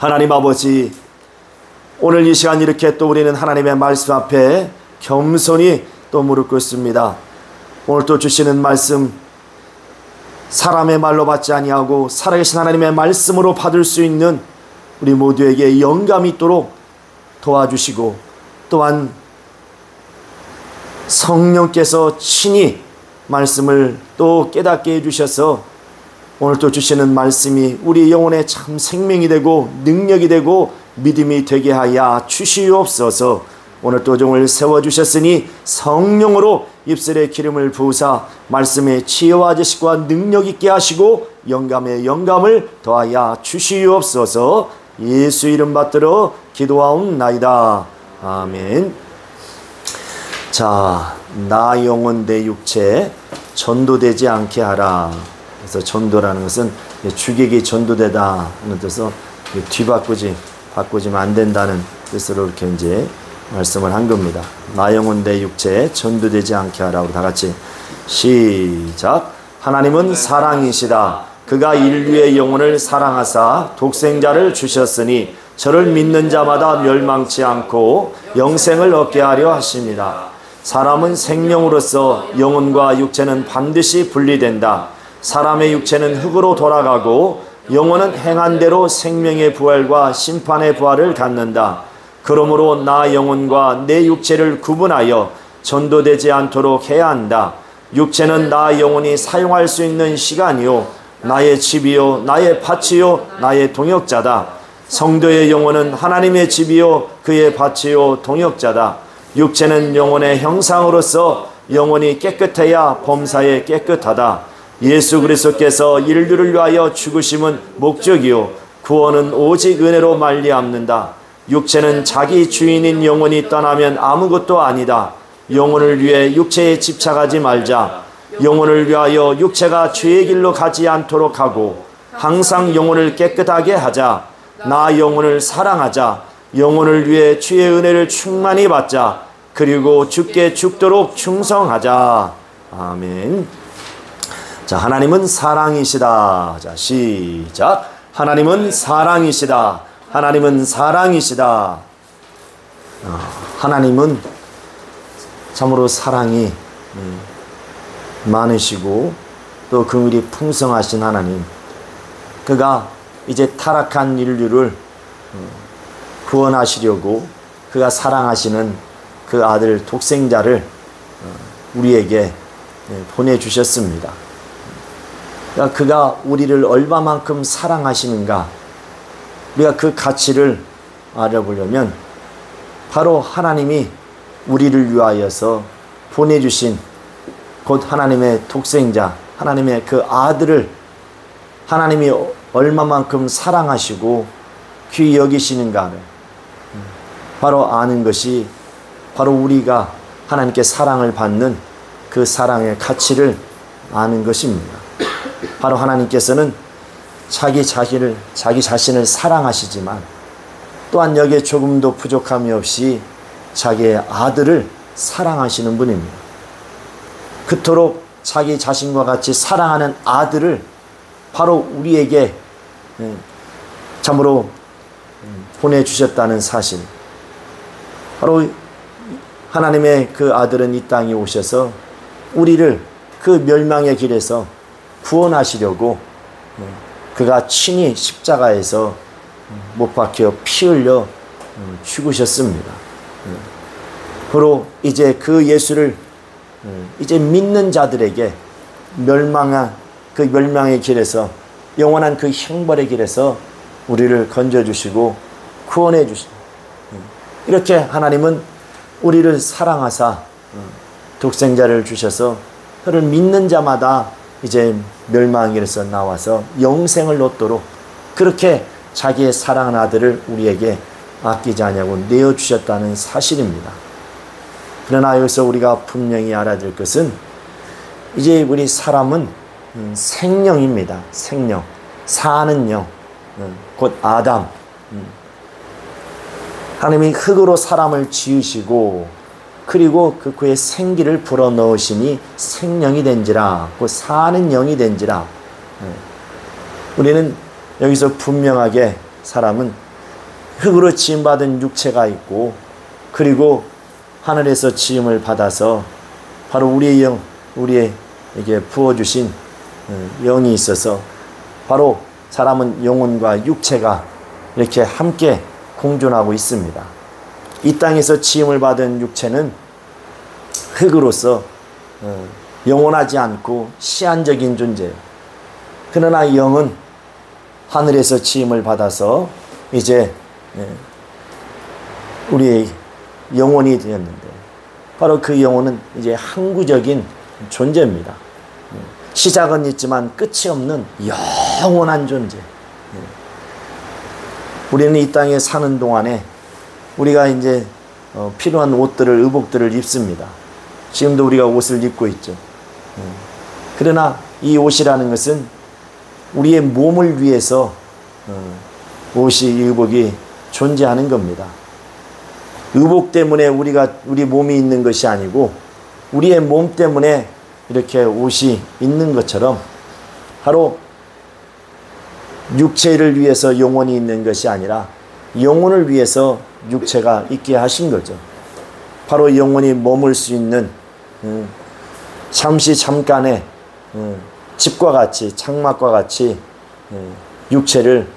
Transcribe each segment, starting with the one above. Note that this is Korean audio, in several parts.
하나님 아버지, 오늘 이 시간 이렇게 또 우리는 하나님의 말씀 앞에 겸손히 또 무릎 꿇습니다. 오늘 또 주시는 말씀, 사람의 말로 받지 아니하고 살아계신 하나님의 말씀으로 받을 수 있는 우리 모두에게 영감이 있도록 도와주시고, 또한 성령께서 친히 말씀을 또 깨닫게 해주셔서 오늘 또 주시는 말씀이 우리 영혼에 참 생명이 되고 능력이 되고 믿음이 되게 하여 주시옵소서. 오늘 또 종을 세워주셨으니 성령으로 입술에 기름을 부으사 말씀의 지혜와 지식과 능력 있게 하시고 영감에 영감을 더하여 주시옵소서. 예수 이름 받들어 기도하옵나이다. 아멘. 자, 나 영혼 내 육체 전도되지 않게 하라. 그래서 전도라는 것은 주객이 전도되다 하는 뜻에서 바꾸지면 안 된다는 뜻으로 이렇게 이제 말씀을 한 겁니다. 나 영혼 내 육체 전도되지 않게 하라. 우리 다 같이 시작. 하나님은 사랑이시다. 그가 인류의 영혼을 사랑하사 독생자를 주셨으니 저를 믿는 자마다 멸망치 않고 영생을 얻게 하려 하십니다. 사람은 생명으로서 영혼과 육체는 반드시 분리된다. 사람의 육체는 흙으로 돌아가고 영혼은 행한 대로 생명의 부활과 심판의 부활을 갖는다. 그러므로 나 영혼과 내 육체를 구분하여 전도되지 않도록 해야 한다. 육체는 나 영혼이 사용할 수 있는 시간이요 나의 집이요 나의 밭이요 나의 동역자다. 성도의 영혼은 하나님의 집이요 그의 밭이요 동역자다. 육체는 영혼의 형상으로서 영혼이 깨끗해야 범사에 깨끗하다. 예수 그리스도께서 인류를 위하여 죽으심은 목적이요 구원은 오직 은혜로 말미암는다. 육체는 자기 주인인 영혼이 떠나면 아무것도 아니다. 영혼을 위해 육체에 집착하지 말자. 영혼을 위하여 육체가 죄의 길로 가지 않도록 하고 항상 영혼을 깨끗하게 하자. 나 영혼을 사랑하자. 영혼을 위해 주의 은혜를 충만히 받자. 그리고 죽게 죽도록 충성하자. 아멘. 자, 하나님은 사랑이시다. 자, 시작. 하나님은 사랑이시다. 하나님은 사랑이시다. 하나님은 참으로 사랑이 많으시고 또 긍휼이 풍성하신 하나님. 그가 이제 타락한 인류를 구원하시려고 그가 사랑하시는 그 아들 독생자를 우리에게 보내주셨습니다. 그러니까 그가 우리를 얼마만큼 사랑하시는가, 우리가 그 가치를 알아보려면 바로 하나님이 우리를 위하여서 보내주신 곧 하나님의 독생자, 하나님의 그 아들을 하나님이 얼마만큼 사랑하시고 귀히 여기시는가를 바로 아는 것이 바로 우리가 하나님께 사랑을 받는 그 사랑의 가치를 아는 것입니다. 바로 하나님께서는 자기 자신을 사랑하시지만 또한 여기에 조금도 부족함이 없이 자기의 아들을 사랑하시는 분입니다. 그토록 자기 자신과 같이 사랑하는 아들을 바로 우리에게 참으로 보내주셨다는 사실. 바로 하나님의 그 아들은 이 땅에 오셔서 우리를 그 멸망의 길에서 구원하시려고 그가 친히 십자가에서 못 박혀 피 흘려 죽으셨습니다. 바로 이제 그 예수를 이제 믿는 자들에게 그 멸망의 길에서 영원한 그 형벌의 길에서 우리를 건져주시고 구원해 주시고, 이렇게 하나님은 우리를 사랑하사 독생자를 주셔서 그를 믿는 자마다 이제 멸망의 길에서 나와서 영생을 얻도록 그렇게 자기의 사랑하는 아들을 우리에게 아끼지 않냐고 내어주셨다는 사실입니다. 그러나 여기서 우리가 분명히 알아야 될 것은 이제 우리 사람은 생령입니다. 생령, 사는 영, 곧 아담. 하나님이 흙으로 사람을 지으시고 그리고 그의 생기를 불어넣으시니 생령이 된지라, 곧 사는 영이 된지라. 우리는 여기서 분명하게 사람은 흙으로 지음받은 육체가 있고, 그리고 하늘에서 지음을 받아서 바로 우리의 영, 우리에게 부어주신 영이 있어서 바로 사람은 영혼과 육체가 이렇게 함께 공존하고 있습니다. 이 땅에서 지음을 받은 육체는 흙으로서 영원하지 않고 시한적인 존재예요. 그러나 영은 하늘에서 지음을 받아서 이제 우리의 영혼이 되었는데, 바로 그 영혼은 이제 항구적인 존재입니다. 시작은 있지만 끝이 없는 영원한 존재. 우리는 이 땅에 사는 동안에 우리가 이제 필요한 옷들을, 의복들을 입습니다. 지금도 우리가 옷을 입고 있죠. 그러나 이 옷이라는 것은 우리의 몸을 위해서 옷이, 의복이 존재하는 겁니다. 의복 때문에 우리 몸이 있는 것이 아니고 우리의 몸 때문에 이렇게 옷이 있는 것처럼 바로 육체를 위해서 영혼이 있는 것이 아니라 영혼을 위해서 육체가 있게 하신 거죠. 바로 영혼이 머물 수 있는 잠깐의 집과 같이, 장막과 같이 육체를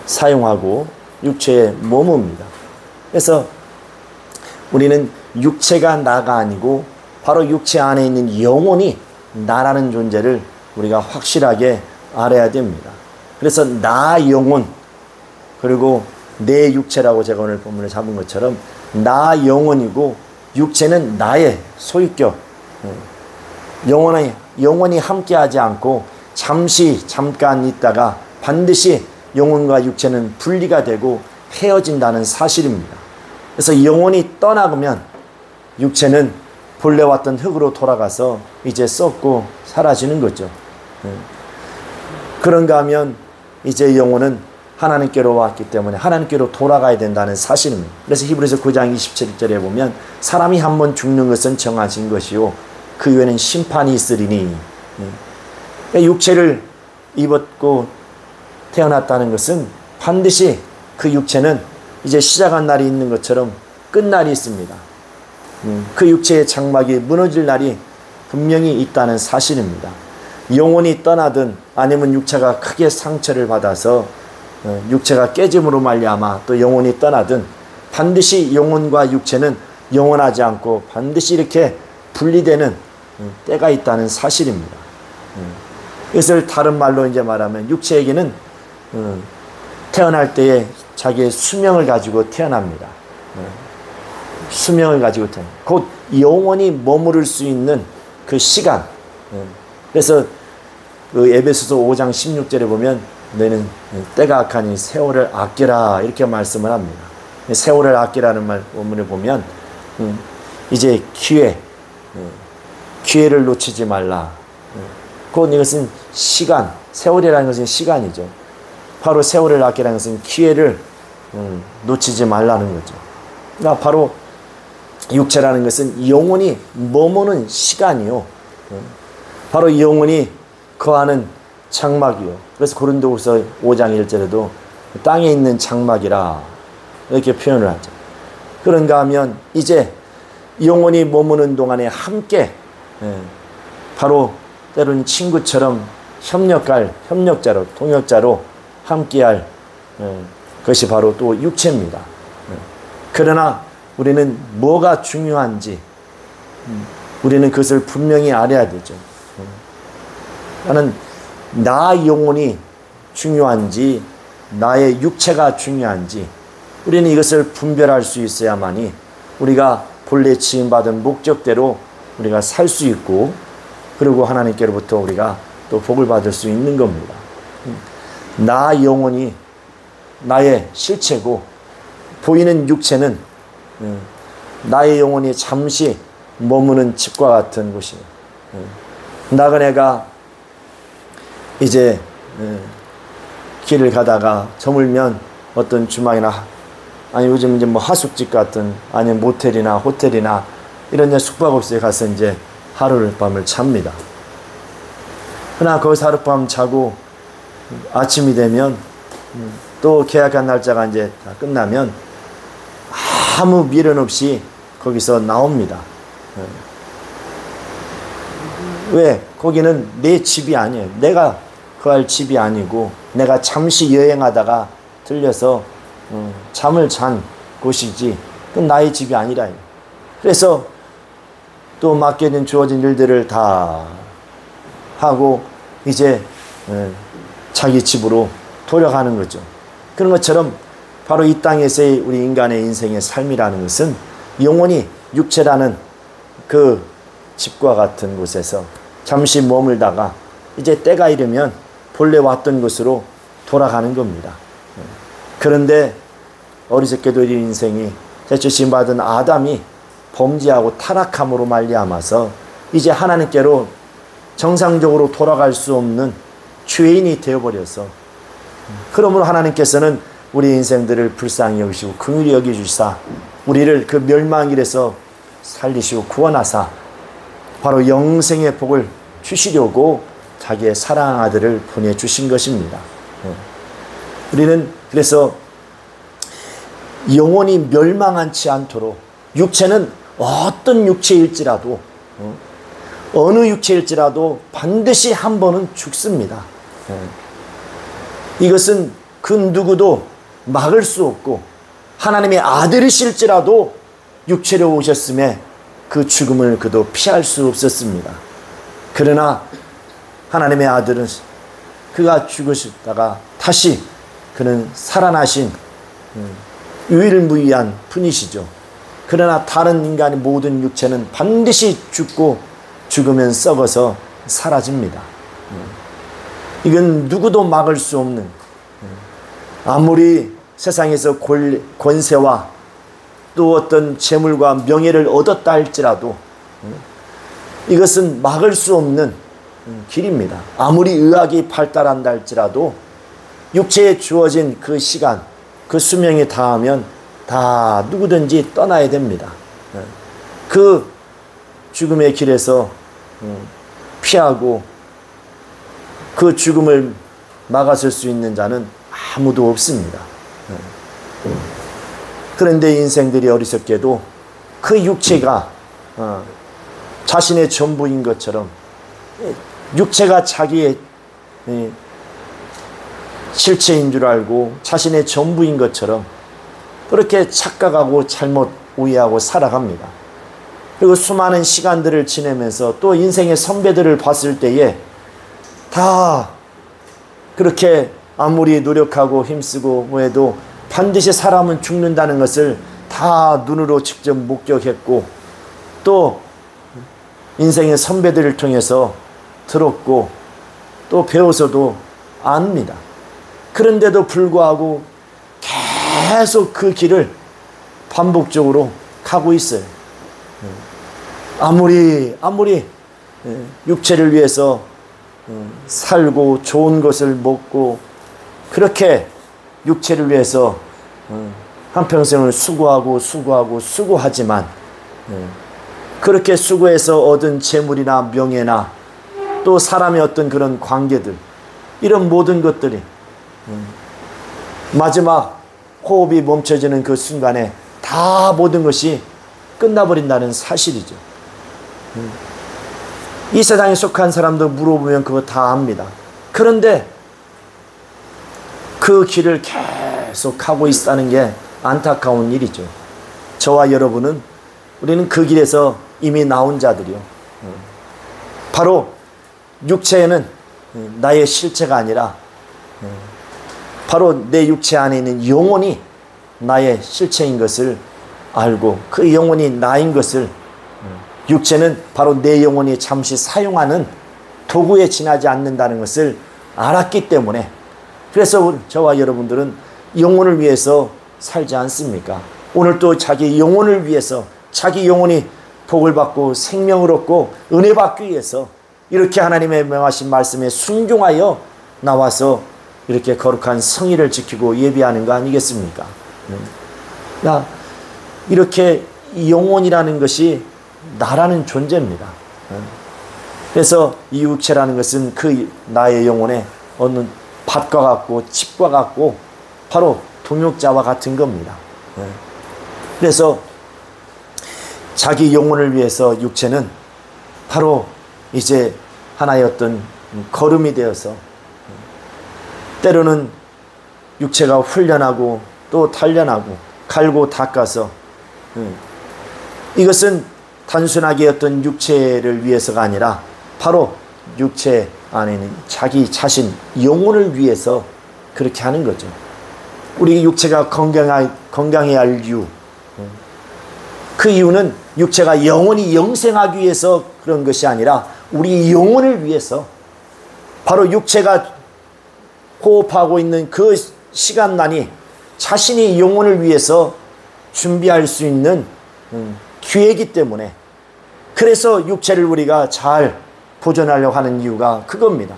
사용하고 육체에 머뭅니다. 그래서 우리는 육체가 나가 아니고 바로 육체 안에 있는 영혼이 나라는 존재를 우리가 확실하게 알아야 됩니다. 그래서 나 영혼, 그리고 내 육체라고 제가 오늘 본문을 잡은 것처럼 나 영혼이고 육체는 나의 소유격. 영혼이 함께하지 않고 잠깐 있다가 반드시 영혼과 육체는 분리가 되고 헤어진다는 사실입니다. 그래서 영혼이 떠나면 육체는 본래 왔던 흙으로 돌아가서 이제 썩고 사라지는 거죠. 그런가 하면 이제 영혼은 하나님께로 왔기 때문에 하나님께로 돌아가야 된다는 사실입니다. 그래서 히브리서 9장 27절에 보면 사람이 한번 죽는 것은 정하신 것이요 그 후에는 심판이 있으리니, 육체를 입었고 태어났다는 것은 반드시 그 육체는 이제 시작한 날이 있는 것처럼 끝날이 있습니다. 그 육체의 장막이 무너질 날이 분명히 있다는 사실입니다. 영혼이 떠나든 아니면 육체가 크게 상처를 받아서 육체가 깨짐으로 말미암아 또 영혼이 떠나든 반드시 영혼과 육체는 영원하지 않고 반드시 이렇게 분리되는 때가 있다는 사실입니다. 이것을 다른 말로 이제 말하면 육체에게는 태어날 때에 자기의 수명을 가지고 태어납니다. 수명을 가지고 태어납니다. 곧 영원히 머무를 수 있는 그 시간. 그래서 그 에베소서 5장 16절에 보면 너희는 때가 악하니 세월을 아끼라 이렇게 말씀을 합니다. 세월을 아끼라는 말 본문을 보면 이제 기회를 놓치지 말라. 곧 이것은 시간, 세월이라는 것은 시간이죠. 바로 세월을 아끼라는 것은 기회를 놓치지 말라는 거죠. 그러니까 바로 육체라는 것은 영혼이 머무는 시간이요. 바로 영혼이 거하는 장막이요. 그래서 고린도후서 5장 1절에도 땅에 있는 장막이라 이렇게 표현을 하죠. 그런가 하면 이제 영혼이 머무는 동안에 함께 바로 때로는 친구처럼 협력자로 동역자로 함께할 것이 바로 또 육체입니다. 그러나 우리는 뭐가 중요한지 우리는 그것을 분명히 알아야 되죠. 나는 나 영혼이 중요한지 나의 육체가 중요한지 우리는 이것을 분별할 수 있어야만이 우리가 본래 지음받은 목적대로 우리가 살 수 있고 그리고 하나님께로부터 우리가 또 복을 받을 수 있는 겁니다. 나 영혼이 나의 실체고 보이는 육체는 나의 영혼이 잠시 머무는 집과 같은 곳이에요. 나그네가 이제 길을 가다가 저물면 어떤 주막이나 아니 요즘 이제 뭐 하숙집 같은 아니면 모텔이나 호텔이나 이런 데 숙박업소에 가서 이제 하루를 밤을 잡니다. 그러나 거기서 하룻밤 자고 아침이 되면 또 계약한 날짜가 이제 다 끝나면 아무 미련 없이 거기서 나옵니다. 왜? 거기는 내 집이 아니에요. 내가 거할 집이 아니고 내가 잠시 여행하다가 들려서 잠을 잔 곳이지 그건 나의 집이 아니라. 그래서 또 맡겨진 주어진 일들을 다 하고 이제 자기 집으로 돌아가는 거죠. 그런 것처럼 바로 이 땅에서의 우리 인간의 인생의 삶이라는 것은 영원히 육체라는 그 집과 같은 곳에서 잠시 머물다가 이제 때가 이르면 본래 왔던 곳으로 돌아가는 겁니다. 그런데 어리석게도 이 인생이 죄주심 받은 아담이 범죄하고 타락함으로 말미암아서 이제 하나님께로 정상적으로 돌아갈 수 없는 죄인이 되어버려서, 그러므로 하나님께서는 우리 인생들을 불쌍히 여기시고 긍휼히 여겨주시사 우리를 그 멸망길에서 살리시고 구원하사 바로 영생의 복을 주시려고 자기의 사랑하는 아들을 보내주신 것입니다. 우리는 그래서 영원히 멸망하지 않도록, 육체는 어떤 육체일지라도 어느 육체일지라도 반드시 한 번은 죽습니다. 이것은 그 누구도 막을 수 없고, 하나님의 아들이실지라도 육체로 오셨음에 그 죽음을 그도 피할 수 없었습니다. 그러나 하나님의 아들은 그가 죽으셨다가 다시 그는 살아나신 유일무이한 분이시죠. 그러나 다른 인간의 모든 육체는 반드시 죽고 죽으면 썩어서 사라집니다. 이건 누구도 막을 수 없는, 아무리 세상에서 권세와 또 어떤 재물과 명예를 얻었다 할지라도 이것은 막을 수 없는 길입니다. 아무리 의학이 발달한다 할지라도 육체에 주어진 그 시간, 그 수명이 닿으면 다 누구든지 떠나야 됩니다. 그 죽음의 길에서 피하고 그 죽음을 막아설 수 있는 자는 아무도 없습니다. 그런데 인생들이 어리석게도 그 육체가 자신의 전부인 것처럼, 육체가 자기의 실체인 줄 알고 자신의 전부인 것처럼 그렇게 착각하고 잘못 오해하고 살아갑니다. 그리고 수많은 시간들을 지내면서 또 인생의 선배들을 봤을 때에 다 그렇게 아무리 노력하고 힘쓰고 뭐해도 반드시 사람은 죽는다는 것을 다 눈으로 직접 목격했고, 또 인생의 선배들을 통해서 들었고 또 배워서도 압니다. 그런데도 불구하고 계속 그 길을 반복적으로 가고 있어요. 아무리 육체를 위해서 살고 좋은 것을 먹고 그렇게 육체를 위해서 한평생을 수고하지만 그렇게 수고해서 얻은 재물이나 명예나 또 사람의 어떤 그런 관계들, 이런 모든 것들이 마지막 호흡이 멈춰지는 그 순간에 다 모든 것이 끝나버린다는 사실이죠. 이 세상에 속한 사람도 물어보면 그거 다 압니다. 그런데 그 길을 계속 가고 있다는 게 안타까운 일이죠. 저와 여러분은, 우리는 그 길에서 이미 나온 자들이요. 바로 육체에는 나의 실체가 아니라 바로 내 육체 안에 있는 영혼이 나의 실체인 것을 알고, 그 영혼이 나인 것을, 육체는 바로 내 영혼이 잠시 사용하는 도구에 지나지 않는다는 것을 알았기 때문에, 그래서 저와 여러분들은 영혼을 위해서 살지 않습니까? 오늘 또 자기 영혼을 위해서, 자기 영혼이 복을 받고 생명을 얻고 은혜 받기 위해서 이렇게 하나님의 명하신 말씀에 순종하여 나와서 이렇게 거룩한 성의를 지키고 예배하는 거 아니겠습니까? 이렇게 영혼이라는 것이 나라는 존재입니다. 그래서 이 육체라는 것은 그 나의 영혼에 어느 밭과 같고 집과 같고 바로 동역자와 같은 겁니다. 그래서 자기 영혼을 위해서 육체는 바로 이제 하나의 어떤 걸음이 되어서 때로는 육체가 훈련하고 또 단련하고 갈고 닦아서 이것은 단순하게 어떤 육체를 위해서가 아니라 바로 육체 안에는 자기 자신 영혼을 위해서 그렇게 하는 거죠. 우리 육체가 건강해야 할 이유, 그 이유는 육체가 영원히 영생하기 위해서 그런 것이 아니라 우리 영혼을 위해서, 바로 육체가 호흡하고 있는 그 시간만이 자신이 영혼을 위해서 준비할 수 있는 기회이기 때문에, 그래서 육체를 우리가 잘 보존하려고 하는 이유가 그겁니다.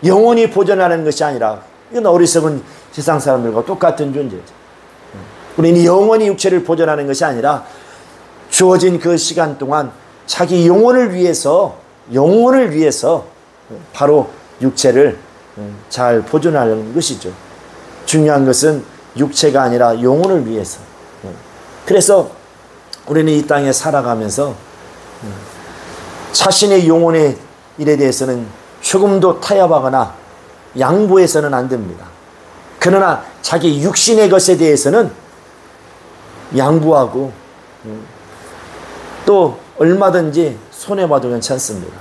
영원히 보존하는 것이 아니라, 이건 어리석은 세상 사람들과 똑같은 존재죠. 우리는 영원히 육체를 보존하는 것이 아니라 주어진 그 시간 동안 자기 영혼을 위해서 바로 육체를 잘 보존하려는 것이죠. 중요한 것은 육체가 아니라 영혼을 위해서. 그래서 우리는 이 땅에 살아가면서 자신의 영혼의 일에 대해서는 조금도 타협하거나 양보해서는 안 됩니다. 그러나 자기 육신의 것에 대해서는 양보하고 또 얼마든지 손해봐도 괜찮습니다.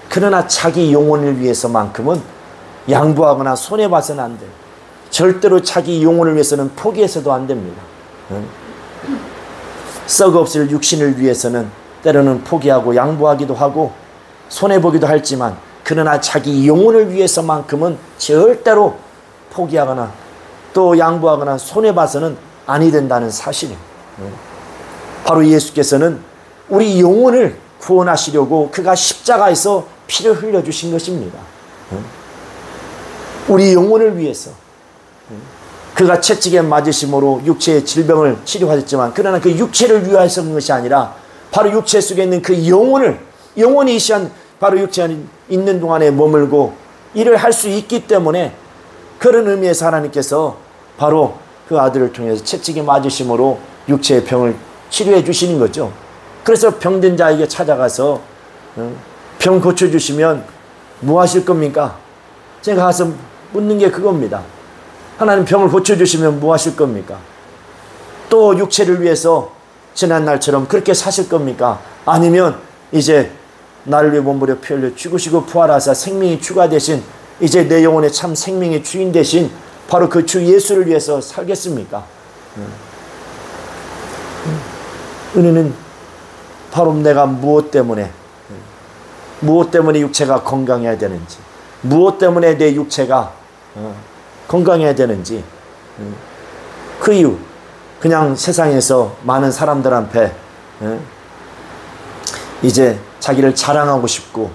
그러나 자기 영혼을 위해서만큼은 양보하거나 손해봐서는 안 돼요. 절대로 자기 영혼을 위해서는 포기해서도 안 됩니다. 썩어없을 육신을 위해서는 때로는 포기하고 양보하기도 하고 손해보기도 하지만, 그러나 자기 영혼을 위해서만큼은 절대로 포기하거나 또 양보하거나 손해봐서는 아니 된다는 사실이에요. 바로 예수께서는 우리 영혼을 구원하시려고 그가 십자가에서 피를 흘려주신 것입니다. 우리 영혼을 위해서 그가 채찍에 맞으심으로 육체의 질병을 치료하셨지만, 그러나 그 육체를 위해서 그런 것이 아니라 바로 육체 속에 있는 그 영혼이 이 시간 바로 육체 안에 있는 동안에 머물고 일을 할 수 있기 때문에, 그런 의미에서 하나님께서 바로 그 아들을 통해서 채찍에 맞으심으로 육체의 병을 치료해 주시는 거죠. 그래서 병든 자에게 찾아가서 병 고쳐주시면 뭐 하실 겁니까? 제가 가서 묻는 게 그겁니다. 하나님 병을 고쳐주시면 뭐 하실 겁니까? 또 육체를 위해서 지난날처럼 그렇게 사실 겁니까? 아니면 이제 나를 위해 몸부려 피 흘려 죽으시고 부활하사 생명이 주가 되신, 이제 내 영혼의 참 생명의 주인 되신 바로 그 주 예수를 위해서 살겠습니까? 은혜는 바로 내가 무엇 때문에 육체가 건강해야 되는지, 무엇 때문에 내 육체가 건강해야 되는지, 그 이유, 그냥 세상에서 많은 사람들 앞에 이제 자기를 자랑하고 싶고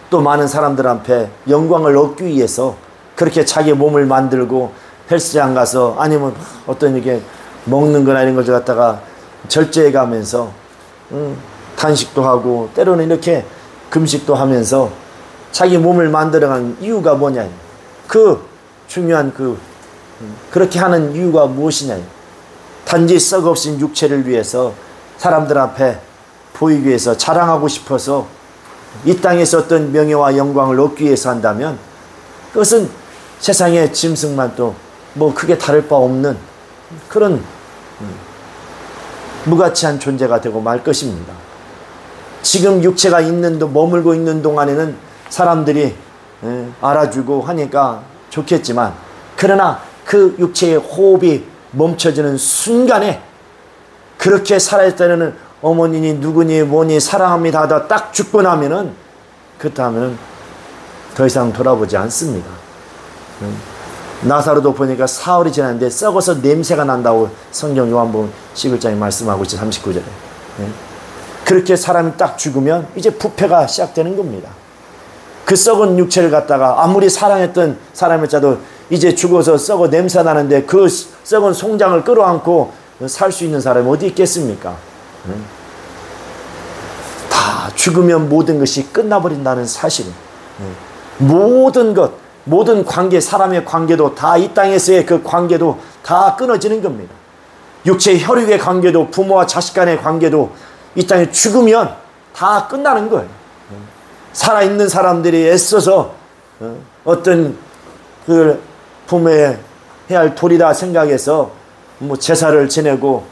또 많은 사람들 앞에 영광을 얻기 위해서 그렇게 자기 몸을 만들고 헬스장 가서, 아니면 어떤 이게 먹는 거나 이런 걸 갖다가 절제해 가면서 단식도 하고 때로는 이렇게 금식도 하면서 자기 몸을 만들어간 이유가 뭐냐, 그 중요한 그렇게 하는 이유가 무엇이냐, 단지 썩없인 육체를 위해서 사람들 앞에 보이기 위해서 자랑하고 싶어서 이 땅에서 어떤 명예와 영광을 얻기 위해서 한다면, 그것은 세상의 짐승만 또 뭐 크게 다를 바 없는 그런 무가치한 존재가 되고 말 것입니다. 지금 육체가 머물고 있는 동안에는 사람들이 알아주고 하니까 좋겠지만, 그러나 그 육체의 호흡이 멈춰지는 순간에 그렇게 살아있다는 어머니니 누구니 뭐니 사랑합니다 하다 딱 죽고 나면은, 그렇다면은 더 이상 돌아보지 않습니다. 나사로도 보니까 사흘이 지났는데 썩어서 냄새가 난다고 성경 요한복음 11장에 말씀하고 있죠. 39절에. 그렇게 사람이 딱 죽으면 이제 부패가 시작되는 겁니다. 그 썩은 육체를 갖다가 아무리 사랑했던 사람일자도 이제 죽어서 썩어 냄새 나는데 그 썩은 송장을 끌어안고 살 수 있는 사람이 어디 있겠습니까? 다 죽으면 모든 것이 끝나버린다는 사실. 모든 것, 모든 관계, 사람의 관계도 다 이 땅에서의 그 관계도 다 끊어지는 겁니다. 육체의 혈육의 관계도, 부모와 자식 간의 관계도 이 땅에 죽으면 다 끝나는 거예요. 살아있는 사람들이 애써서 어떤 그 부모의 해야 할 도리다 생각해서 뭐 제사를 지내고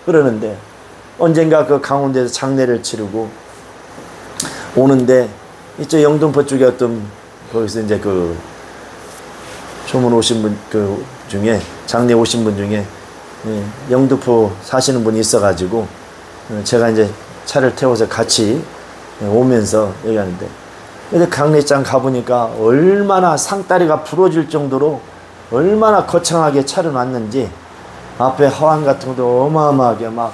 그러는데, 언젠가 그 강원도에서 장례를 치르고 오는데, 이쪽 영등포 쪽에 어떤 거기서 이제 그 조문 오신 분 그 중에, 장례 오신 분 중에 영등포 사시는 분이 있어가지고 제가 이제 차를 태워서 같이 오면서 얘기하는데, 근데 강례장 가보니까 얼마나 상다리가 부러질 정도로 얼마나 거창하게 차려놨는지, 앞에 화환 같은 것도 어마어마하게 막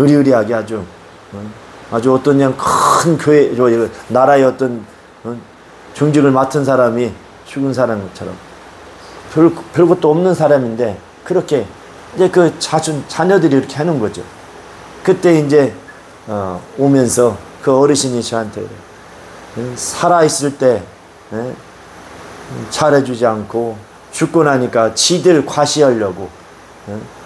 으리으리하게 아주 어떤 그냥 큰 교회, 나라의 어떤 중직을 맡은 사람이 죽은 사람처럼 별것도 없는 사람인데 그렇게 이제 그 자녀들이 이렇게 하는 거죠. 그때 이제 오면서 그 어르신이 저한테 살아있을 때 잘해주지 않고 죽고 나니까 지들 과시하려고,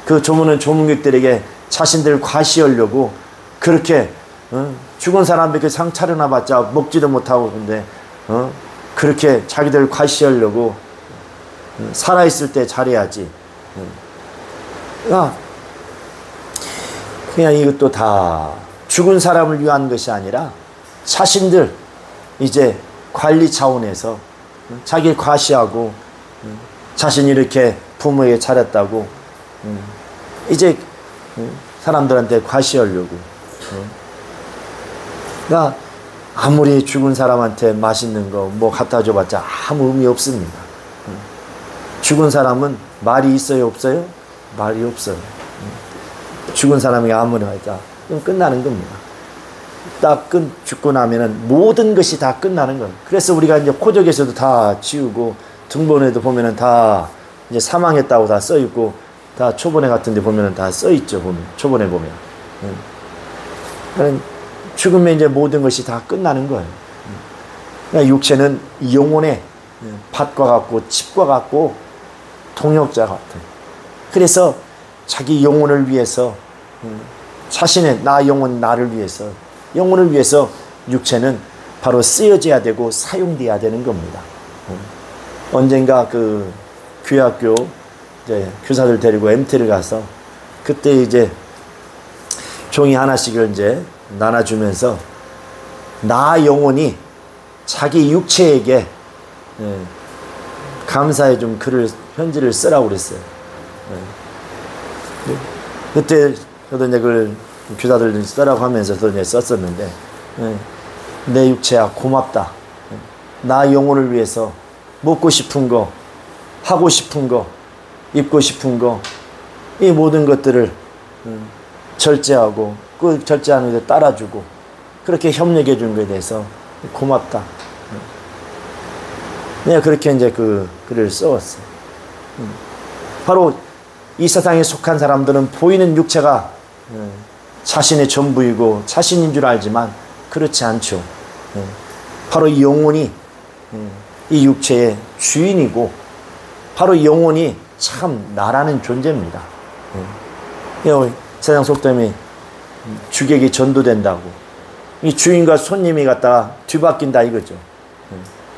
그 조문은 조문객들에게 자신들 과시하려고 그렇게 죽은 사람들께 상 차려놔봤자 먹지도 못하고, 근데 그렇게 자기들 과시하려고 살아있을 때 잘해야지. 그냥 이것도 다 죽은 사람을 위한 것이 아니라 자신들 이제 관리 차원에서 자기 과시하고, 자신이 이렇게 부모에게 잘했다고 이제 사람들한테 과시하려고. 그러니까 아무리 죽은 사람한테 맛있는 거 뭐 갖다 줘봤자 아무 의미 없습니다. 죽은 사람은 말이 있어요, 없어요? 말이 없어요. 죽은 사람이 아무리 말자 그럼 끝나는 겁니다. 딱 죽고 나면은 모든 것이 다 끝나는 거예요. 그래서 우리가 이제 호적에서도 다 지우고, 등본에도 보면은 다 이제 사망했다고 다 써 있고, 다 초본에 같은데 보면은 다 써 있죠. 보면 초본에 보면. 죽으면 이제 모든 것이 다 끝나는 거예요. 그러니까 육체는 영혼의 밭과 같고 집과 같고 동역자 같아요. 그래서 자기 영혼을 위해서, 자신의 나를 위해서, 영혼을 위해서 육체는 바로 쓰여져야 되고 사용돼야 되는 겁니다. 언젠가 그 교회학교 이제 교사들 데리고 MT를 가서 그때 이제 종이 하나씩을 이제 나눠주면서 나 영혼이 자기 육체에게 감사의 좀 편지를 쓰라고 그랬어요. 그때 저도 이제 그걸 교사들 쓰라고 하면서 저도 이제 썼었는데, 내 육체야 고맙다. 나 영혼을 위해서 먹고 싶은 거, 하고 싶은 거, 입고 싶은 거, 이 모든 것들을 절제하고 그 절제하는 것을 따라주고 그렇게 협력해 준 것에 대해서 고맙다. 내가 그렇게 이제 그 글을 써왔어요. 바로 이 세상에 속한 사람들은 보이는 육체가 자신의 전부이고 자신인 줄 알지만 그렇지 않죠. 바로 이 영혼이 이 육체의 주인이고, 바로 영혼이 참 나라는 존재입니다. 세상 속담이 주객이 전도된다고, 이 주인과 손님이 갖다가 뒤바뀐다 이거죠.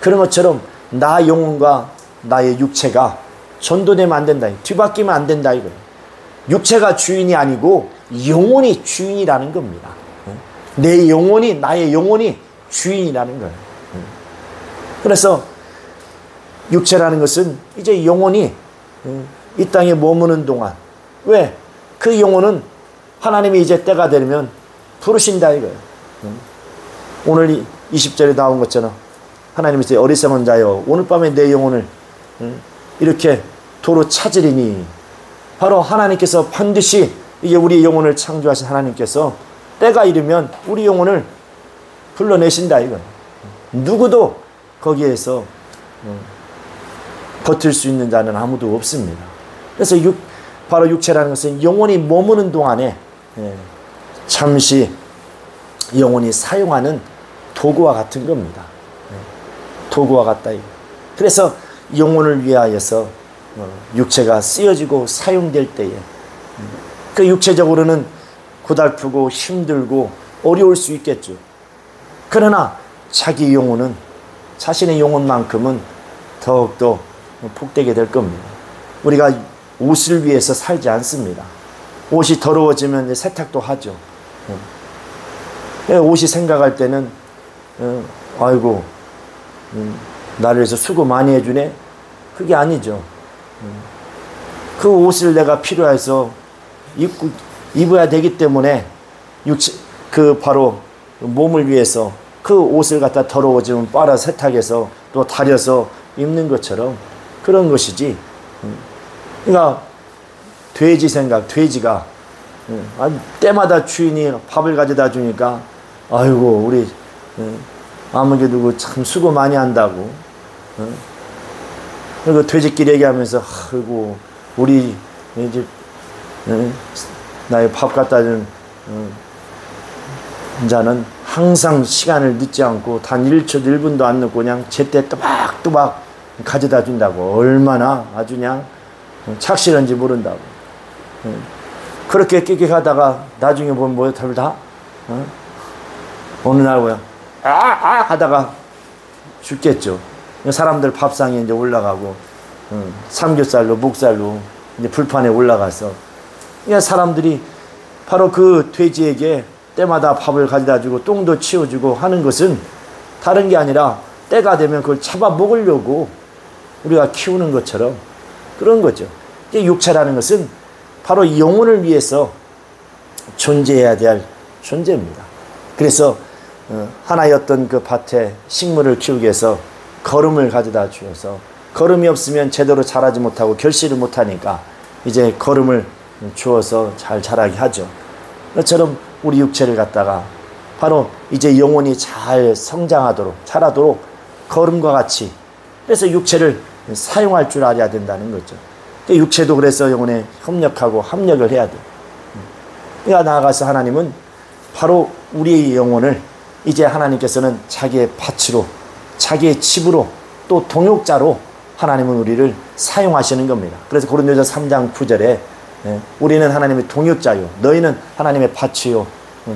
그런 것처럼 나 영혼과 나의 육체가 전도되면 안 된다, 뒤바뀌면 안 된다 이거예요. 육체가 주인이 아니고 영혼이 주인이라는 겁니다. 내 영혼이, 나의 영혼이 주인이라는 거예요. 그래서 육체라는 것은 이제 영혼이 이 땅에 머무는 동안, 왜? 그 영혼은 하나님이 이제 때가 되면 부르신다 이거예요. 오늘 20절에 나온 것처럼 하나님이 이제 어리석은 자여 오늘 밤에 내 영혼을 이렇게 도로 찾으리니, 바로 하나님께서 반드시 이제 우리 영혼을 창조하신 하나님께서 때가 이르면 우리 영혼을 불러내신다 이거예요. 누구도 거기에서 버틸 수 있는 자는 아무도 없습니다. 그래서 바로 육체라는 것은 영혼이 머무는 동안에 잠시 영혼이 사용하는 도구와 같은 겁니다. 도구와 같다. 그래서 영혼을 위하여서 육체가 쓰여지고 사용될 때에 그 육체적으로는 고달프고 힘들고 어려울 수 있겠죠. 그러나 자기 영혼은 자신의 영혼만큼은 더욱더 복되게 될 겁니다. 우리가 옷을 위해서 살지 않습니다. 옷이 더러워지면 세탁도 하죠. 옷이 생각할 때는 아이고 나를 위해서 수고 많이 해주네. 그게 아니죠. 그 옷을 내가 필요해서 입어야 되기 때문에 그 바로 몸을 위해서 그 옷을 갖다 더러워지면 빨아 세탁해서 또 다려서 입는 것처럼 그런 것이지. 그러니까 돼지가 때마다 주인이 밥을 가져다 주니까 아이고 우리 아무개 누구 참 수고 많이 한다고. 그리고 돼지끼리 얘기하면서 아이고 우리 이제 나의 밥 갖다 준 자는 항상 시간을 늦지 않고 단 1초 1분도 안 늦고 그냥 제때 또박또박 가져다 준다고. 얼마나 아주 그냥 착실한지 모른다고. 그렇게 끽끽하다가 나중에 보면 뭐야 답을 다 어느 날 뭐야 하다가 죽겠죠. 사람들 밥상에 이제 올라가고 삼겹살로 목살로 이제 불판에 올라가서 그냥 사람들이 바로 그 돼지에게 때마다 밥을 가져다 주고 똥도 치워주고 하는 것은 다른 게 아니라 때가 되면 그걸 잡아 먹으려고 우리가 키우는 것처럼 그런 거죠. 육체라는 것은 바로 영혼을 위해서 존재해야 될 존재입니다. 그래서 하나의 어떤 그 밭에 식물을 키우기 위해서 거름을 가져다 주어서 거름이 없으면 제대로 자라지 못하고 결실을 못하니까 이제 거름을 주어서 잘 자라게 하죠. 그처럼 우리 육체를 갖다가 바로 이제 영혼이 잘 성장하도록 자라도록 거름과 같이 그래서 육체를 사용할 줄 알아야 된다는 거죠. 육체도 그래서 영혼에 협력하고 합력을 해야 돼요. 그러니까 나아가서 하나님은 바로 우리의 영혼을 이제 하나님께서는 자기의 밭으로 자기의 집으로 또 동역자로 하나님은 우리를 사용하시는 겁니다. 그래서 고린도전서 3장 9절에 우리는 하나님의 동역자요 너희는 하나님의 밭이요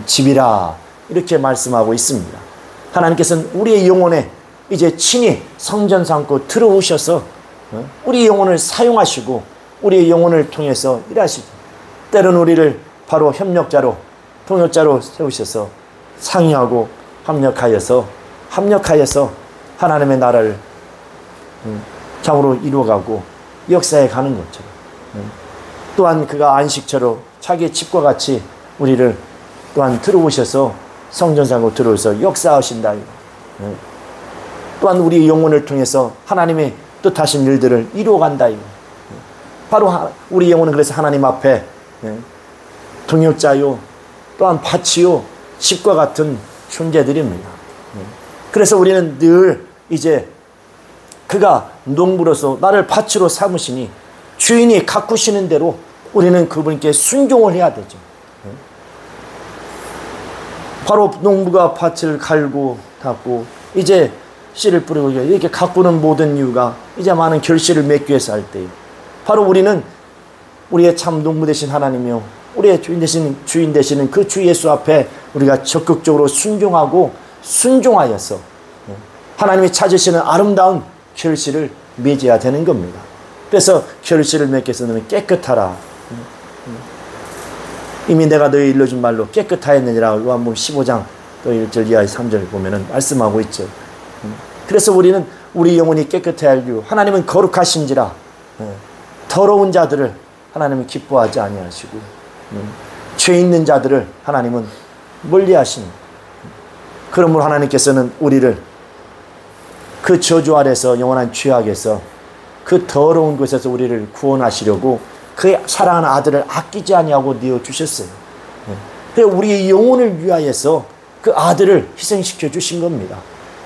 집이라 이렇게 말씀하고 있습니다. 하나님께서는 우리의 영혼에 이제 친히 성전 삼고 들어오셔서 우리 영혼을 사용하시고 우리의 영혼을 통해서 일하시죠. 때로는 우리를 바로 협력자로 동역자로 세우셔서 상의하고 합력하여서 하나님의 나라를 참으로 이루어가고 역사에 가는 것처럼 또한 그가 안식처로 자기의 집과 같이 우리를 또한 들어오셔서 성전상으로 들어오셔서 역사하신다. 또한 우리 영혼을 통해서 하나님의 뜻하신 일들을 이루어간다. 바로 우리 영혼은 그래서 하나님 앞에 동역자요 또한 밭이요 집과 같은 존재들입니다. 그래서 우리는 늘 이제 그가 농부로서 나를 밭으로 삼으시니 주인이 가꾸시는 대로 우리는 그분께 순종을 해야 되죠. 바로 농부가 밭을 갈고 닦고 이제 씨를 뿌리고 이렇게 가꾸는 모든 이유가 이제 많은 결실을 맺기 위해서 할 때 바로 우리는 우리의 참 농부 되신 하나님이요 우리의 주인 되시는 그 주 예수 앞에 우리가 적극적으로 순종하고 순종하여서 하나님이 찾으시는 아름다운 결실을 맺어야 되는 겁니다. 그래서 결실을 맺기 위해서 너는 깨끗하라. 이미 내가 너희 일러준 말로 깨끗하였느니라. 요한복음 15장 또 1절 이하의 3절 보면은 말씀하고 있죠. 그래서 우리는 우리 영혼이 깨끗해야 할 이유 하나님은 거룩하신지라 더러운 자들을 하나님은 기뻐하지 아니하시고 죄 있는 자들을 하나님은 멀리하시는 그러므로 하나님께서는 우리를 그 저주 아래서 영원한 죄악에서 그 더러운 곳에서 우리를 구원하시려고 그의 사랑하는 아들을 아끼지 아니하고 내어주셨어요. 그래서 우리의 영혼을 위하여서 그 아들을 희생시켜 주신 겁니다.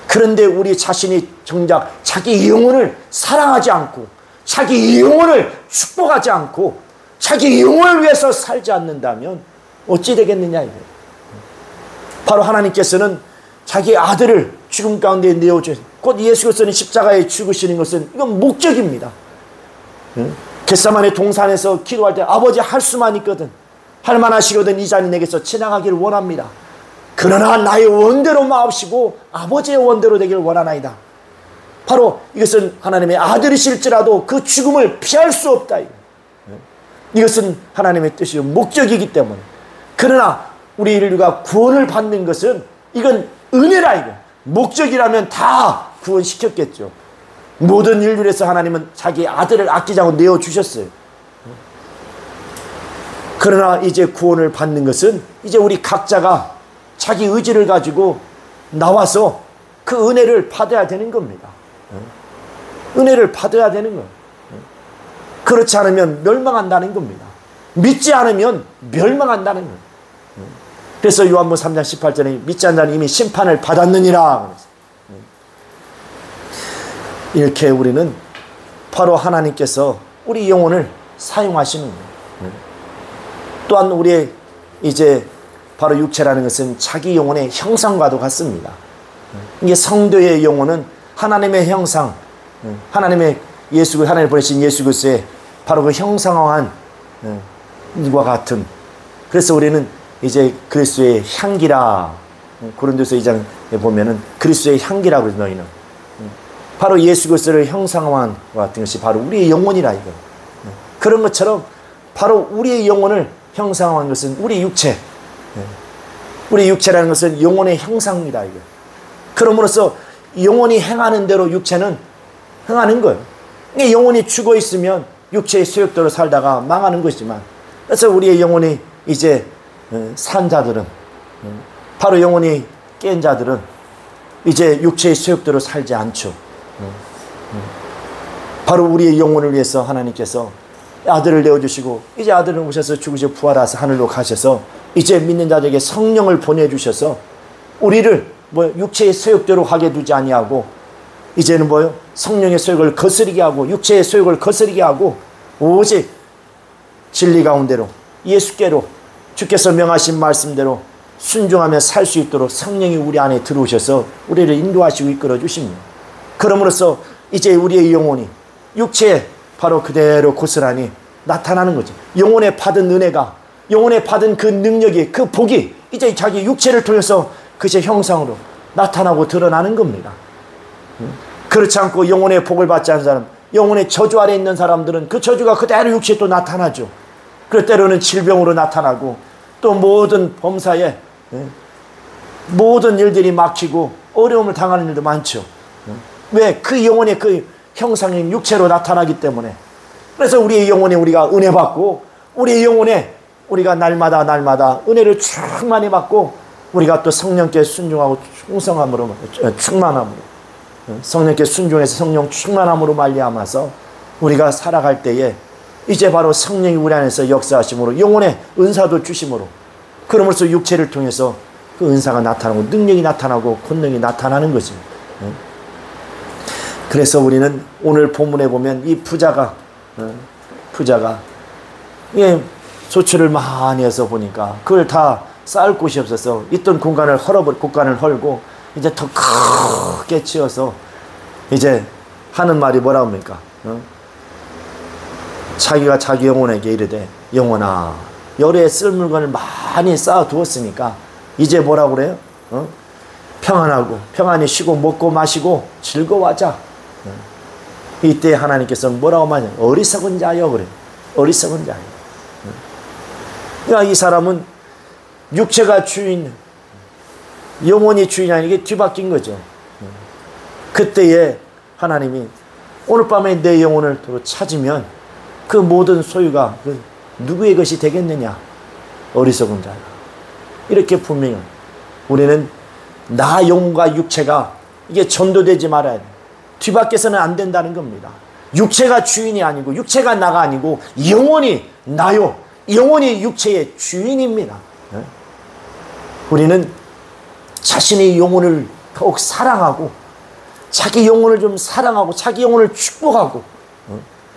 그런데 우리 자신이 정작 자기 영혼을 사랑하지 않고 자기 영혼을 축복하지 않고 자기 영혼을 위해서 살지 않는다면 어찌 되겠느냐 이거예요. 바로 하나님께서는 자기 아들을 죽음 가운데 내어주셨어요. 곧 예수 그리스도는 십자가에 죽으시는 것은 이건 목적입니다. 겟세마네 동산에서 기도할 때 아버지 할 수만 있거든, 할 만하시거든 이 잔이 내게서 지나가기를 원합니다. 그러나 나의 원대로 마옵시고 아버지의 원대로 되기를 원하나이다. 바로 이것은 하나님의 아들이실지라도 그 죽음을 피할 수 없다. 이것은 하나님의 뜻이요 목적이기 때문에. 그러나 우리 인류가 구원을 받는 것은 이건 은혜라. 이거 목적이라면 다 구원시켰겠죠. 모든 인류에서 하나님은 자기 아들을 아끼지 않고 내어주셨어요. 그러나 이제 구원을 받는 것은 이제 우리 각자가 자기 의지를 가지고 나와서 그 은혜를 받아야 되는 겁니다. 은혜를 받아야 되는 거예요. 그렇지 않으면 멸망한다는 겁니다. 믿지 않으면 멸망한다는 거예요. 그래서 요한복음 3장 18절에 믿지 않는 자는 이미 심판을 받았느니라. 이렇게 우리는 바로 하나님께서 우리 영혼을 사용하시는 거예요. 또한 우리의 이제 바로 육체라는 것은 자기 영혼의 형상과도 같습니다. 이게 성도의 영혼은 하나님의 형상, 하나님의 하나님 보내신 예수 그리스도의 바로 그 형상화한 일과 같은. 그래서 우리는 이제 그리스도의 향기라. 고린도서 2장에 보면은 그리스도의 향기라고 그래서 너희는 바로 예수 그리스도를 형상화한 것 같은 것이 바로 우리의 영혼이라 이거. 그런 것처럼 바로 우리의 영혼을 형상화한 것은 우리 육체. 우리 육체라는 것은 영혼의 형상이다 이거. 그러므로써 영혼이 행하는 대로 육체는 행하는 거예요. 영혼이 죽어 있으면 육체의 소욕대로 살다가 망하는 것이지만, 그래서 우리의 영혼이 이제 산 자들은, 바로 영혼이 깬 자들은 이제 육체의 소욕대로 살지 않죠. 바로 우리의 영혼을 위해서 하나님께서 아들을 내어주시고, 이제 아들은 오셔서 죽으시고 부활하셔서 하늘로 가셔서 이제 믿는 자들에게 성령을 보내주셔서 우리를 육체의 소욕대로 하게 두지 아니하고, 이제는 성령의 소욕을 거스르게 하고 육체의 소욕을 거스르게 하고 오직 진리 가운데로 예수께로 주께서 명하신 말씀대로 순종하며 살 수 있도록 성령이 우리 안에 들어오셔서 우리를 인도하시고 이끌어 주십니다. 그러므로써 이제 우리의 영혼이 육체에 바로 그대로 고스란히 나타나는 거죠. 영혼에 받은 은혜가, 영혼에 받은 그 능력이, 그 복이 이제 자기 육체를 통해서 그의 형상으로 나타나고 드러나는 겁니다. 그렇지 않고 영혼의 복을 받지 않은 사람, 영혼의 저주 아래 있는 사람들은 그 저주가 그대로 육체에 또 나타나죠. 그럴 때로는 질병으로 나타나고 또 모든 범사에 모든 일들이 막히고 어려움을 당하는 일도 많죠. 왜? 그 영혼의 그 형상인 육체로 나타나기 때문에. 그래서 우리의 영혼에 우리가 은혜 받고, 우리의 영혼에 우리가 날마다 은혜를 충만히 받고, 우리가 또 성령께 순종하고 충성함으로, 충만함으로, 성령께 순종해서 성령 충만함으로 말미암아서 우리가 살아갈 때에 이제 바로 성령이 우리 안에서 역사하심으로 영혼의 은사도 주심으로, 그러면서 육체를 통해서 그 은사가 나타나고 능력이 나타나고 권능이 나타나는 것입니다. 그래서 우리는 오늘 본문에 보면 이 부자가 소출을 많이 해서 보니까 그걸 다 쌓을 곳이 없어서 있던 공간을 헐고 이제 더 크게 치어서 이제 하는 말이 뭐라고 합니까? 자기가 자기 영혼에게 이르되, 영혼아, 열에 쓸 물건을 많이 쌓아두었으니까 이제 뭐라고 그래요? 평안히 쉬고 먹고 마시고 즐거워하자. 이때 하나님께서 뭐라고 말해요? 어리석은 자여 그래. 어리석은 자여. 그러니까 이 사람은 육체가 주인, 영혼이 주인이 아니라 이게 뒤바뀐 거죠. 그때에 하나님이 오늘 밤에 내 영혼을 찾으면 그 모든 소유가 누구의 것이 되겠느냐? 어리석은 자야. 이렇게 분명히 우리는 나 영혼과 육체가 이게 전도되지 말아야 돼. 뒤바뀌어서는 안 된다는 겁니다. 육체가 주인이 아니고, 육체가 나가 아니고 영혼이 나요. 영혼이 육체의 주인입니다. 우리는 자신의 영혼을 더욱 사랑하고, 자기 영혼을 좀 사랑하고, 자기 영혼을 축복하고,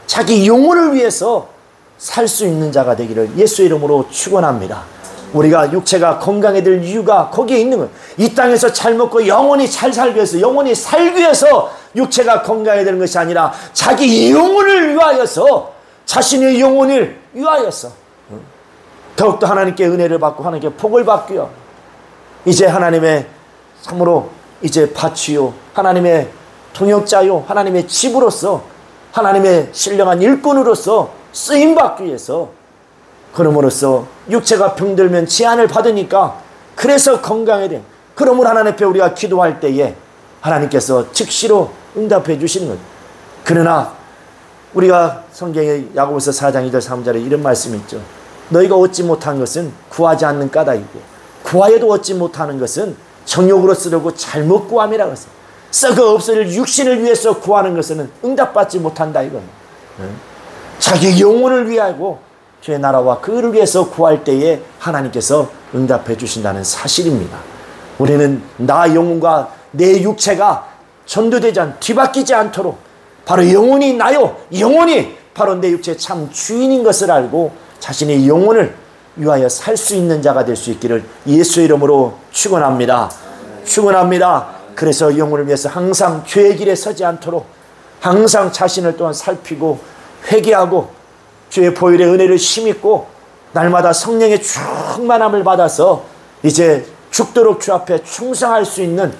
자기 영혼을 위해서 살 수 있는 자가 되기를 예수의 이름으로 축원합니다. 우리가 육체가 건강해야 될 이유가 거기에 있는 거예요. 이 땅에서 잘 먹고 영원히 잘 살기 위해서, 영원히 살기 위해서 육체가 건강해야 되는 것이 아니라 자기 영혼을 위하여서, 자신의 영혼을 위하여서 더욱더 하나님께 은혜를 받고 하나님께 복을 받고요, 이제 하나님의 참으로 이제 밭이요, 하나님의 동역자요, 하나님의 집으로서, 하나님의 신령한 일꾼으로서 쓰임받기 위해서, 그럼으로써 육체가 병들면 제한을 받으니까 그래서 건강해야 돼요. 그러므로 하나님 앞에 우리가 기도할 때에 하나님께서 즉시로 응답해 주시는 거예요. 그러나 우리가 성경에 야고보서 4장 2절 3절에 이런 말씀이 있죠. 너희가 얻지 못한 것은 구하지 않는 까닭이고, 구하여도 얻지 못하는 것은 정욕으로 쓰려고 잘못 구함이라고 했어요. 썩어 없어질 육신을 위해서 구하는 것은 응답받지 못한다 이거예요. 자기 영혼을 위하고 주의 나라와 그를 위해서 구할 때에 하나님께서 응답해 주신다는 사실입니다. 우리는 나 영혼과 내 육체가 전도되지 뒤바뀌지 않도록, 바로 영혼이 나요, 영혼이 바로 내 육체의 참 주인인 것을 알고 자신의 영혼을 위하여 살 수 있는 자가 될 수 있기를 예수의 이름으로 축원합니다. 축원합니다. 그래서 영혼을 위해서 항상 죄의 길에 서지 않도록 항상 자신을 또한 살피고 회개하고 주의 보혈의 은혜를 힘입고 날마다 성령의 충만함을 받아서 이제 죽도록 주 앞에 충성할 수 있는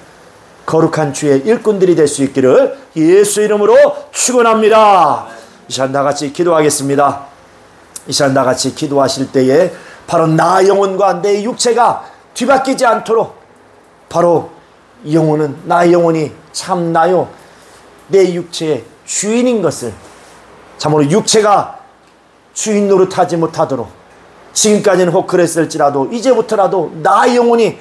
거룩한 주의 일꾼들이 될 수 있기를 예수 이름으로 축원합니다. 이 시간 나같이 기도하겠습니다. 이 시간 나같이 기도하실 때에 바로 나 영혼과 내 육체가 뒤바뀌지 않도록, 바로 영혼은, 나 영혼이 참 나요, 내 육체의 주인인 것을, 참으로 육체가 주인 노릇하지 못하도록, 지금까지는 혹 그랬을지라도 이제부터라도 나 영혼이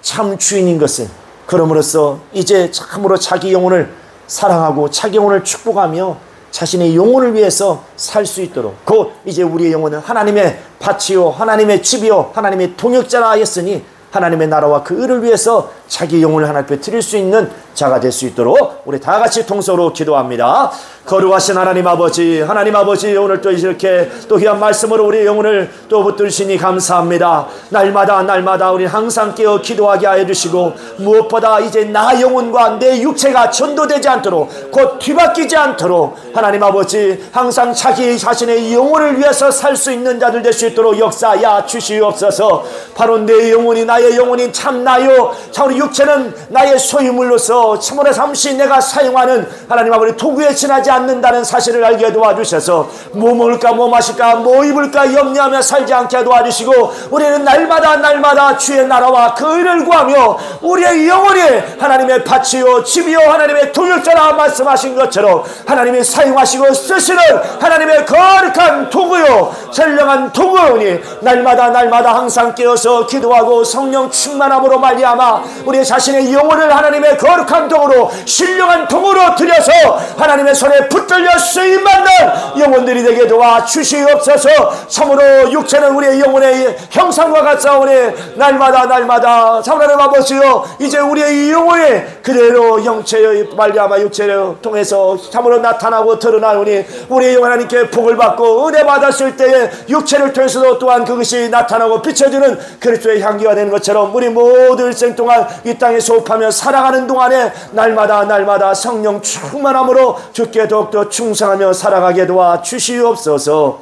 참 주인인 것을, 그럼으로써 이제 참으로 자기 영혼을 사랑하고 자기 영혼을 축복하며 자신의 영혼을 위해서 살 수 있도록, 곧 이제 우리의 영혼은 하나님의 밭이요, 하나님의 집이요, 하나님의 동역자라 하였으니 하나님의 나라와 그 의를 위해서 자기 영혼을 하나님 앞에 드릴 수 있는 자가 될 수 있도록 우리 다 같이 통성으로 기도합니다. 거룩하신 하나님 아버지, 하나님 아버지, 오늘 또 이렇게 또 귀한 말씀으로 우리의 영혼을 또 붙드시니 감사합니다. 날마다 날마다 우리 항상 깨어 기도하게 하여 주시고, 무엇보다 이제 나 영혼과 내 육체가 전도되지 않도록, 곧 뒤바뀌지 않도록 하나님 아버지 항상 자기 자신의 영혼을 위해서 살 수 있는 자들 될 수 있도록 역사야 주시옵소서. 바로 내 영혼이, 나의 영혼이 참 나요, 참 육체는 나의 소유물로서 참으로 잠시 내가 사용하는 하나님 아버지 도구에 지나지 않는다는 사실을 알게 도와주셔서 뭐 먹을까 뭐 마실까 뭐 입을까 염려하며 살지 않게 도와주시고, 우리는 날마다 날마다 주의 나라와 그 의를 구하며 우리의 영혼이 하나님의 밭이요 집이요 하나님의 동역자라 말씀하신 것처럼 하나님이 사용하시고 쓰시는 하나님의 거룩한 도구요, 선량한 도구니 날마다 날마다 항상 깨어서 기도하고 성령 충만함으로 말미암아 우리 자신의 영혼을 하나님의 거룩한 도구로, 신령한 도구로 들여서 하나님의 손에 붙들려 쓰임받는 영혼들이 되게 도와 주시옵소서. 참으로 육체는 우리의 영혼의 형상과 같사오니 날마다 날마다 참으로 아버지요, 이제 우리의 영혼이 그대로 영체의 말미암아 육체를 통해서 참으로 나타나고 드러나오니 우리의 영혼 하나님께 복을 받고 은혜 받았을 때에 육체를 통해서도 또한 그것이 나타나고 비춰주는 그리스도의 향기가 되는 것처럼 우리 모두 일생 동안 이 땅에 소업하며 살아가는 동안에 날마다 날마다 성령 충만함으로 주께 더욱더 충성하며 살아가게 도와 주시옵소서.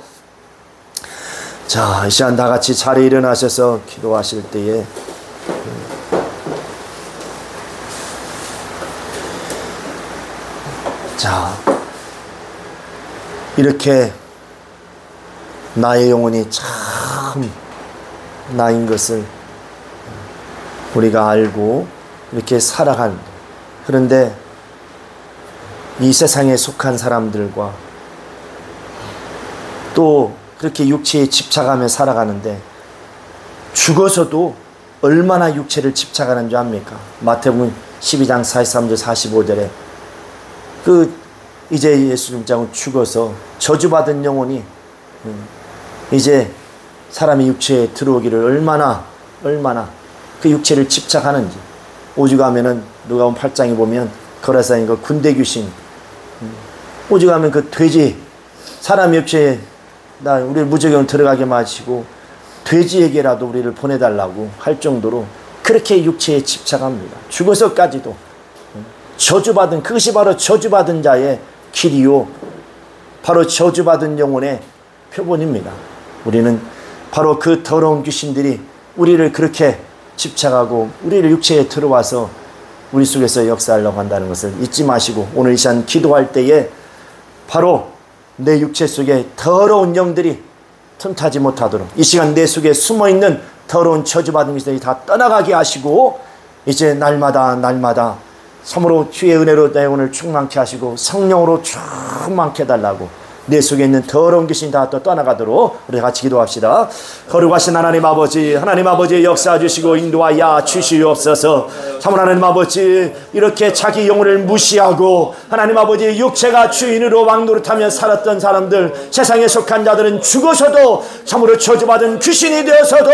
자, 이 시간 다 같이 자리에 일어나셔서 기도하실 때에 자, 이렇게 나의 영혼이 참 나인 것을 우리가 알고 이렇게 살아간, 그런데 이 세상에 속한 사람들과 또 그렇게 육체에 집착하며 살아가는데 죽어서도 얼마나 육체를 집착하는 줄 압니까? 마태복음 12장 43절 45절에 이제 예수님 장은 죽어서 저주받은 영혼이 이제 사람이 육체에 들어오기를 얼마나 그 육체를 집착하는지, 오죽하면은 누가복음 8장에 보면 거라사인 그 군대 귀신, 오죽하면 그 돼지, 사람 육체에 우리 무저경 들어가게 마시고 돼지에게라도 우리를 보내달라고 할 정도로 그렇게 육체에 집착합니다. 죽어서까지도 저주받은, 그것이 바로 저주받은 자의 길이요, 바로 저주받은 영혼의 표본입니다. 우리는 바로 그 더러운 귀신들이 우리를 그렇게 집착하고 우리를 육체에 들어와서 우리 속에서 역사하려고 한다는 것을 잊지 마시고, 오늘 이 시간 기도할 때에 바로 내 육체 속에 더러운 영들이 틈타지 못하도록 이 시간 내 속에 숨어있는 더러운 저주받은 것들이 다 떠나가게 하시고, 이제 날마다 참으로 주의 은혜로 내 영혼을 충만케 하시고 성령으로 충만케 해달라고, 내 속에 있는 더러운 귀신이 다 또 떠나가도록 우리 같이 기도합시다. 거룩하신 하나님 아버지, 하나님 아버지 역사해 주시고 인도하여 주시옵소서. 참으로 하나님 아버지, 이렇게 자기 영혼을 무시하고 하나님 아버지 육체가 주인으로 왕노릇하며 살았던 사람들, 세상에 속한 자들은 죽어서도 참으로 저주받은 귀신이 되어서도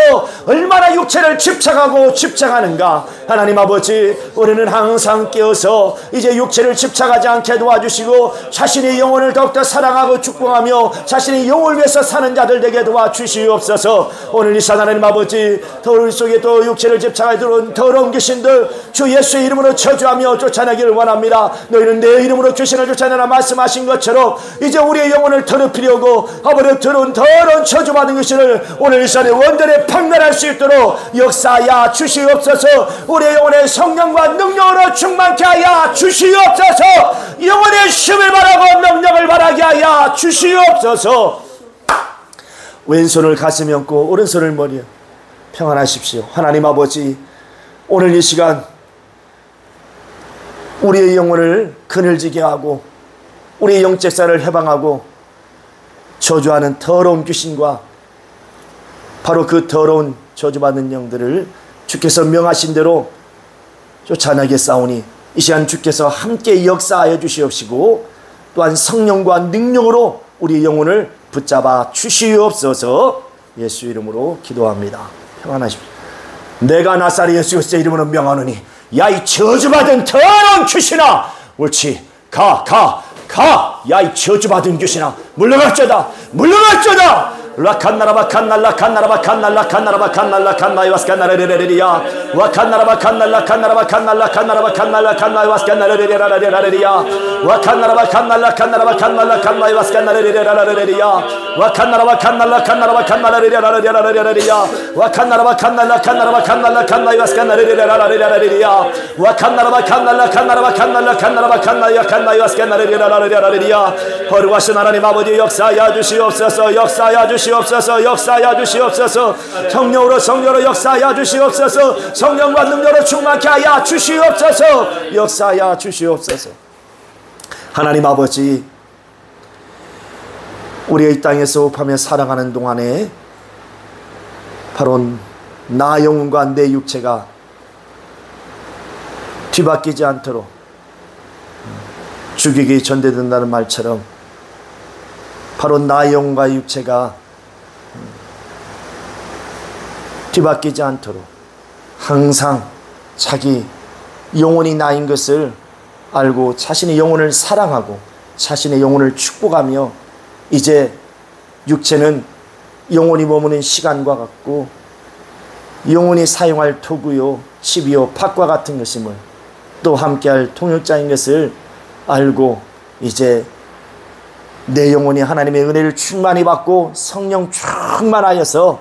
얼마나 육체를 집착하는가. 하나님 아버지, 우리는 항상 깨어서 이제 육체를 집착하지 않게 도와주시고 자신의 영혼을 더욱더 사랑하고 축복하며 자신의 영혼을 위해서 사는 자들 되게 도와주시옵소서. 오늘 이 시간 하나님 아버지, 우리 속에 또 육체를 집착하여 들어온 더러운 귀신들 주 예수의 이름으로 저주하며 쫓아내기를 원합니다. 너희는 내 이름으로 귀신을 쫓아내라 말씀하신 것처럼 이제 우리의 영혼을 더럽히려고 아버지 들어온 더러운 저주받은 귀신을 오늘 이 시간에 원전에 박멸할 수 있도록 역사하여 주시옵소서. 우리의 영혼의 성령과 능력으로 충만케 하여 주시옵소서. 영혼의 힘을 바라고 능력을 바라게 하여 주시옵소서. 왼손을 가슴에 얹고 오른손을 머리에 평안하십시오. 하나님 아버지, 오늘 이 시간 우리의 영혼을 그늘지게 하고 우리의 영적사를 해방하고 저주하는 더러운 귀신과 바로 그 더러운 저주받는 영들을 주께서 명하신 대로 쫓아내게 싸우니 이 시간 주께서 함께 역사하여 주시옵시고 또한 성령과 능력으로 우리 영혼을 붙잡아 주시옵소서. 예수 이름으로 기도합니다. 평안하십시오. 내가 나사렛 예수 그리스도의 이름으로 명하노니 야 이 저주받은 더러운 귀신아, 옳지, 가. 야 이 저주받은 귀신아, 물러갈쩌다. 라칸나라바 칸날라 칸나라바 칸날라 칸나라바 칸날라 칸나이 와스칸나레레레리야 와칸나라바 칸날라 칸나라바 칸날라 칸나라바 칸날라 칸나이 와스칸나레레레라레레리야 와칸나라바 칸날라 칸나라바 칸날라 칸나이 와스칸나레레레라레레리야 와칸나라바 칸날라 칸나라바 칸날레레레라레레라레리야 와칸나라바 칸날라 칸나라바 칸날라 칸나이 와스칸나레레레라레레라레리야 와칸나라바 칸날라 칸나라바 칸날라 칸나라바 칸나이 와스칸나레레레라레레라레리야. 거룩하신 하나님 아버지 역사하여 주시옵소서. 역사하여 주시옵소서. 성령으로 역사하여 주시옵소서. 성령과 능력으로 충만케 하여 주시옵소서. 역사하여 주시옵소서. 하나님 아버지, 우리가 이 땅에서 호흡하며 살아가는 동안에 바로 나 영혼과 내 육체가 뒤바뀌지 않도록 죽이기 전대된다는 말처럼 바로 나 영과 육체가 뒤바뀌지 않도록 항상 자기 영혼이 나인 것을 알고 자신의 영혼을 사랑하고 자신의 영혼을 축복하며, 이제 육체는 영혼이 머무는 시간과 같고 영혼이 사용할 도구요 집이요 팥과 같은 것임을 또 함께할 통역자인 것을 알고, 이제 내 영혼이 하나님의 은혜를 충만히 받고 성령 충만하여서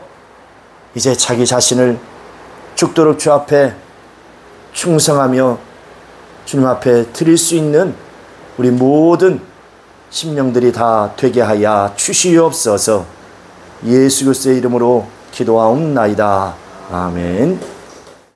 이제 자기 자신을 죽도록 주 앞에 충성하며 주님 앞에 드릴 수 있는 우리 모든 심령들이 다 되게 하여 주시옵소서. 예수 그리스도의 이름으로 기도하옵나이다. 아멘.